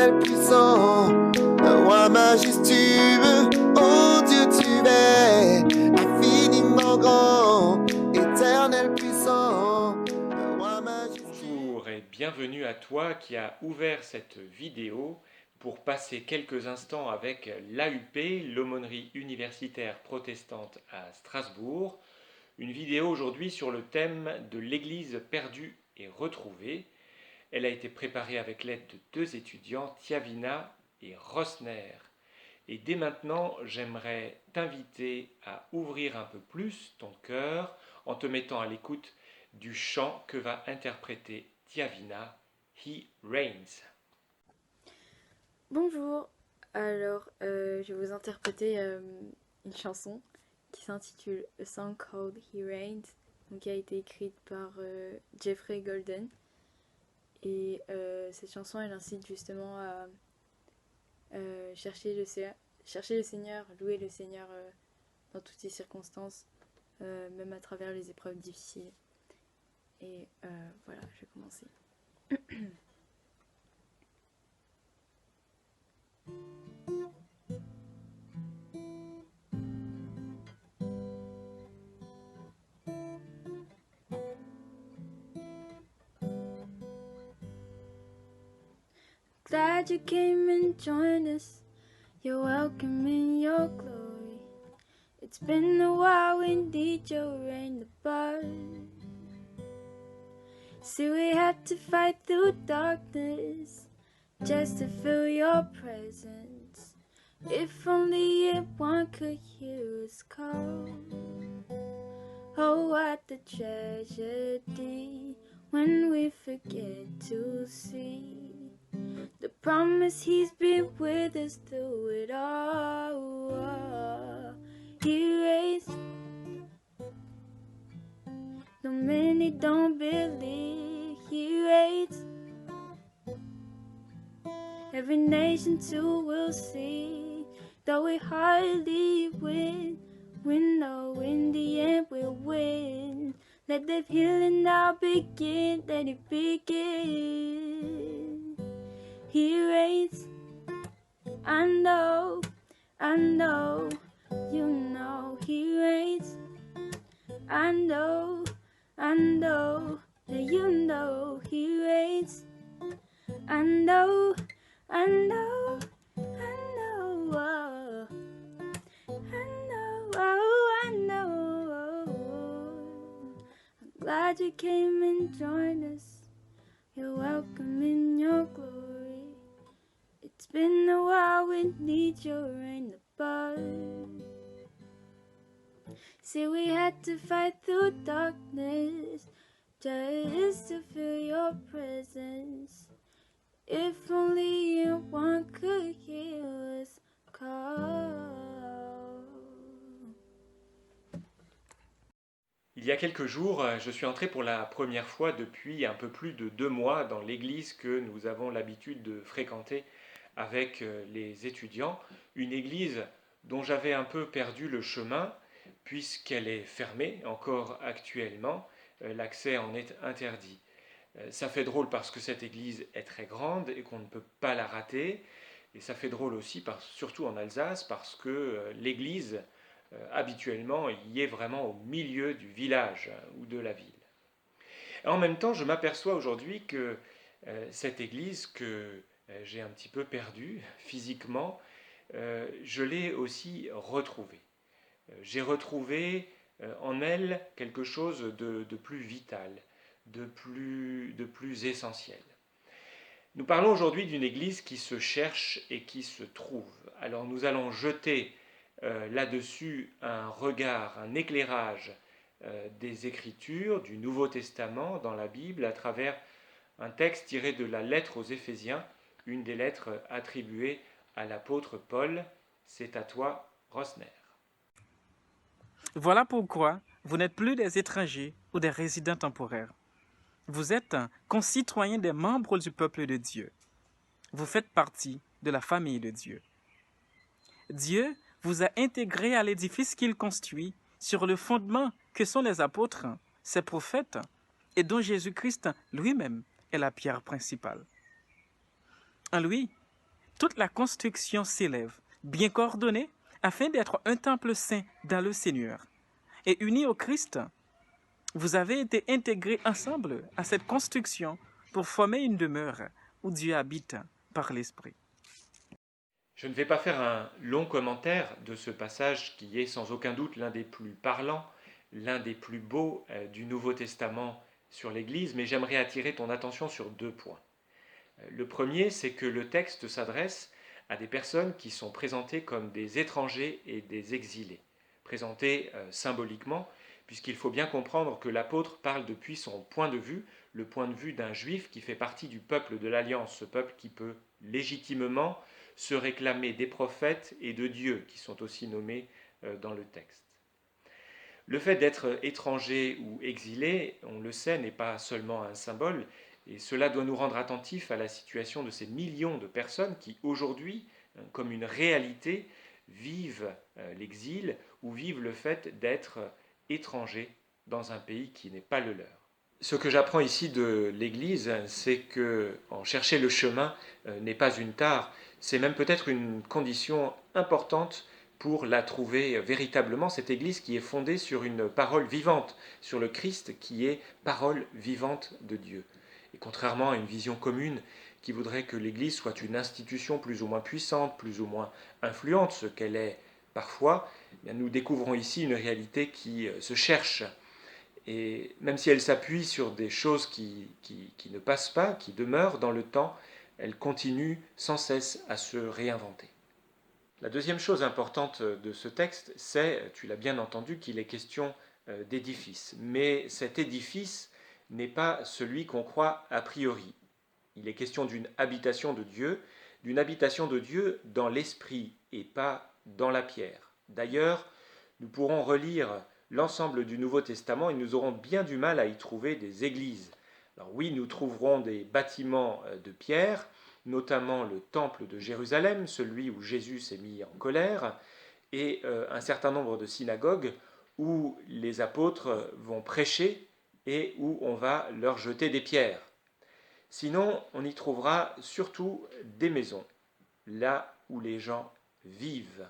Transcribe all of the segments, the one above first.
Éternel puissant, un roi majestueux, oh Dieu tu es infiniment grand, éternel puissant, un roi majestueux. Bonjour et bienvenue à toi qui as ouvert cette vidéo pour passer quelques instants avec l'AUP, l'Aumônerie universitaire protestante à Strasbourg. Une vidéo aujourd'hui sur le thème de l'Église perdue et retrouvée. Elle a été préparée avec l'aide de deux étudiants, Tiavina et Rosner. Et dès maintenant, j'aimerais t'inviter à ouvrir un peu plus ton cœur en te mettant à l'écoute du chant que va interpréter Tiavina, He Reigns. Bonjour, alors je vais vous interpréter une chanson qui s'intitule A Song Called He Reigns, donc qui a été écrite par Jeffrey Golden. Et cette chanson elle incite justement à chercher le Seigneur, louer le Seigneur dans toutes ces circonstances, même à travers les épreuves difficiles. Et voilà, je vais commencer. Glad you came and joined us. You're welcome in your glory. It's been a while, we need your rain above. See, we had to fight through darkness just to feel your presence. If only one could hear us call. Oh, what a tragedy when we forget to see the promise he's been with us through it all. He raised, though many don't believe. He raised, every nation too will see. Though we hardly win, we know in the end we'll win. Let the healing now begin, let it begin. He reigns, I know, you know. He reigns, I know, that you know. He reigns, I know, oh, I know. I'm glad you came and joined us. You're welcome in your glory. It's been a while, we need your rain above. See, we had to fight through darkness just to feel your presence. If only one could hear us call. Il y a quelques jours, je suis entré pour la première fois depuis un peu plus de 2 mois dans l'église que nous avons l'habitude de fréquenter avec les étudiants. Une église dont j'avais un peu perdu le chemin puisqu'elle est fermée encore actuellement. L'accès en est interdit. Ça fait drôle parce que cette église est très grande et qu'on ne peut pas la rater. Et ça fait drôle aussi, surtout en Alsace, parce que l'église habituellement, y est vraiment au milieu du village ou de la ville. Et en même temps, je m'aperçois aujourd'hui que cette église que j'ai un petit peu perdue physiquement, je l'ai aussi retrouvée. J'ai retrouvé en elle quelque chose de plus vital, de plus essentiel. Nous parlons aujourd'hui d'une église qui se cherche et qui se trouve. Alors nous allons jeter là-dessus un regard, un éclairage des Écritures, du Nouveau Testament dans la Bible, à travers un texte tiré de la lettre aux Éphésiens, une des lettres attribuées à l'apôtre Paul. C'est à toi, Rosner. Voilà pourquoi vous n'êtes plus des étrangers ou des résidents temporaires. Vous êtes concitoyens des membres du peuple de Dieu. Vous faites partie de la famille de Dieu. Dieu vous a intégré à l'édifice qu'il construit sur le fondement que sont les apôtres, ses prophètes, et dont Jésus-Christ lui-même est la pierre principale. En lui, toute la construction s'élève, bien coordonnée, afin d'être un temple saint dans le Seigneur. Et unis au Christ, vous avez été intégrés ensemble à cette construction pour former une demeure où Dieu habite par l'Esprit. Je ne vais pas faire un long commentaire de ce passage qui est sans aucun doute l'un des plus parlants, l'un des plus beaux du Nouveau Testament sur l'Église, mais j'aimerais attirer ton attention sur 2 points. Le premier, c'est que le texte s'adresse à des personnes qui sont présentées comme des étrangers et des exilés, présentés symboliquement, puisqu'il faut bien comprendre que l'apôtre parle depuis son point de vue, le point de vue d'un juif qui fait partie du peuple de l'Alliance, ce peuple qui peut légitimement se réclamer des prophètes et de Dieu, qui sont aussi nommés dans le texte. Le fait d'être étranger ou exilé, on le sait, n'est pas seulement un symbole, et cela doit nous rendre attentifs à la situation de ces millions de personnes qui, aujourd'hui, comme une réalité, vivent l'exil ou vivent le fait d'être étrangers dans un pays qui n'est pas le leur. Ce que j'apprends ici de l'Église, c'est que en chercher le chemin n'est pas une tare, c'est même peut-être une condition importante pour la trouver véritablement, cette Église qui est fondée sur une parole vivante, sur le Christ qui est parole vivante de Dieu. Et contrairement à une vision commune qui voudrait que l'Église soit une institution plus ou moins puissante, plus ou moins influente, ce qu'elle est parfois, nous découvrons ici une réalité qui se cherche. Et même si elle s'appuie sur des choses qui ne passent pas, qui demeurent dans le temps, elle continue sans cesse à se réinventer. La deuxième chose importante de ce texte, c'est, tu l'as bien entendu, qu'il est question d'édifice. Mais cet édifice n'est pas celui qu'on croit a priori. Il est question d'une habitation de Dieu dans l'esprit et pas dans la pierre. D'ailleurs, nous pourrons relire l'ensemble du Nouveau Testament et nous aurons bien du mal à y trouver des églises. Alors oui, nous trouverons des bâtiments de pierre, notamment le temple de Jérusalem, celui où Jésus s'est mis en colère, et un certain nombre de synagogues où les apôtres vont prêcher et où on va leur jeter des pierres. Sinon, on y trouvera surtout des maisons, là où les gens vivent,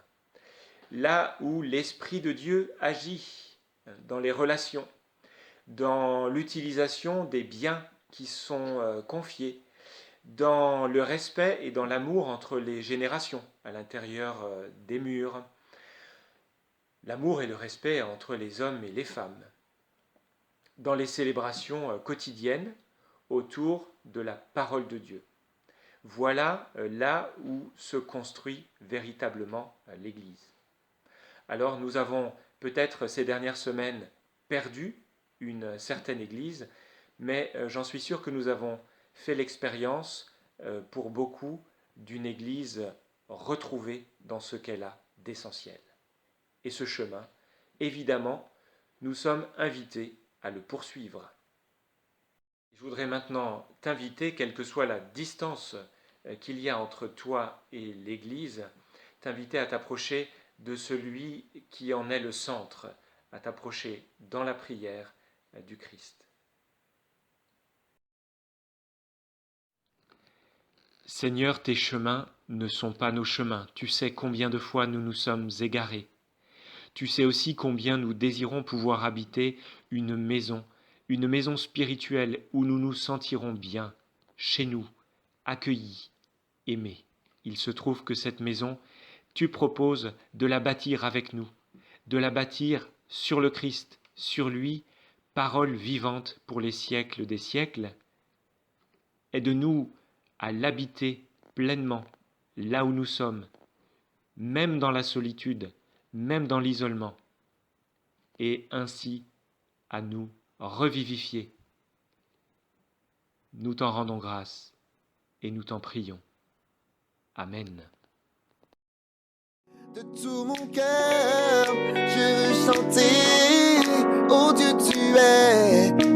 là où l'Esprit de Dieu agit dans les relations, dans l'utilisation des biens qui sont confiés, dans le respect et dans l'amour entre les générations, à l'intérieur des murs, l'amour et le respect entre les hommes et les femmes, dans les célébrations quotidiennes autour de la parole de Dieu. Voilà là où se construit véritablement l'Église. Alors nous avons peut-être ces dernières semaines perdu une certaine Église, mais j'en suis sûr que nous avons fait l'expérience pour beaucoup d'une Église retrouvée dans ce qu'elle a d'essentiel. Et ce chemin, évidemment, nous sommes invités à le poursuivre. Je voudrais maintenant t'inviter, quelle que soit la distance qu'il y a entre toi et l'Église, t'inviter à t'approcher de celui qui en est le centre, à t'approcher dans la prière du Christ. Seigneur, tes chemins ne sont pas nos chemins. Tu sais combien de fois nous nous sommes égarés. Tu sais aussi combien nous désirons pouvoir habiter une maison spirituelle où nous nous sentirons bien, chez nous, accueillis, aimés. Il se trouve que cette maison, tu proposes de la bâtir avec nous, de la bâtir sur le Christ, sur lui, parole vivante pour les siècles des siècles. Aide-nous à l'habiter pleinement, là où nous sommes, même dans la solitude, même dans l'isolement, et ainsi à nous revivifier. Nous t'en rendons grâce et nous t'en prions. Amen. De tout mon cœur, je veux chanter. Oh Dieu, tu es